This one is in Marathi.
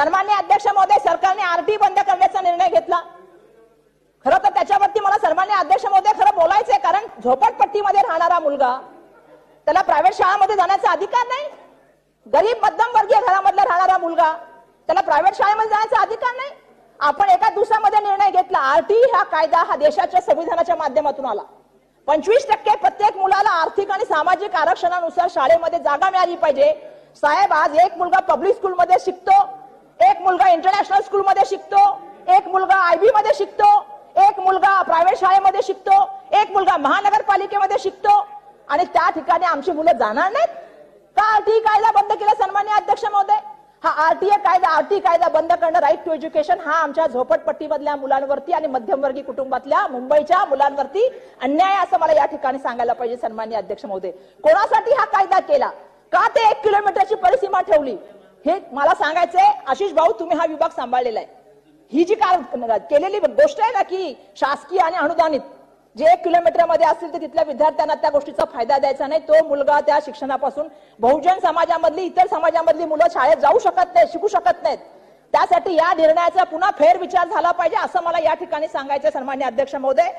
सन्माननीय अध्यक्ष महोदय, सरकारने आरटी बंद करण्याचा निर्णय घेतला। खरं तर त्याच्यावरती मला सन्माननीय अध्यक्ष महोदय खरं बोलायचंय, कारण झोपडपट्टीमध्ये राहणारा मुलगा त्याला प्रायव्हेट शाळेमध्ये जाण्याचा अधिकार नाही। गरीब मध्यमवर्गीय घरामधला राहणारा मुलगा त्याला प्रायव्हेट शाळेमध्ये जाण्याचा अधिकार नाही। आपण एका दिवसामध्ये निर्णय घेतला। आरटी हा कायदा हा देशाच्या संविधानाच्या माध्यमातून आला। 25% प्रत्येक मुलाला आर्थिक आणि सामाजिक आरक्षणानुसार शाळेमध्ये जागा मिळाली पाहिजे। साहेब, आज एक मुलगा पब्लिक स्कूलमध्ये शिकतो, एक मुलगा इंटरनॅशनल स्कूलमध्ये शिकतो, एक मुलगा आयबी मध्ये शिकतो, एक मुलगा प्रायव्हेट शाळेमध्ये शिकतो, एक मुलगा महानगरपालिकेमध्ये शिकतो, आणि त्या ठिकाणी आमची मुलं जाणार नाहीत का? आरटी कायदा बंद केला सन्माननीय अध्यक्ष महोदय। हा आरटी कायदा बंद करणं, राईट टू एज्युकेशन, हा आमच्या झोपडपट्टीमधल्या मुलांवरती आणि मध्यमवर्गीय कुटुंबातल्या मुंबईच्या मुलांवरती अन्याय असं मला या ठिकाणी सांगायला पाहिजे सन्माननीय अध्यक्ष महोदय। कोणासाठी हा कायदा केला? का ते 1 किलोमीटरची परिसीमा ठेवली? हे मला सांगायचंय। आशिष भाऊ, तुम्ही हा विभाग सांभाळलेला आहे। ही जी केलेली गोष्ट आहे ना की शासकीय आणि अनुदानित जे 1 किलोमीटरमध्ये असतील तर तिथल्या विद्यार्थ्यांना त्या गोष्टीचा फायदा द्यायचा नाही। तो मुलगा त्या शिक्षणापासून बहुजन समाजामधली, इतर समाजामधली मुलं शाळेत जाऊ शकत नाहीत, शिकू शकत नाहीत। त्यासाठी या निर्णयाचा पुन्हा फेरविचार झाला पाहिजे असं मला या ठिकाणी सांगायचं सन्माननीय अध्यक्ष महोदय।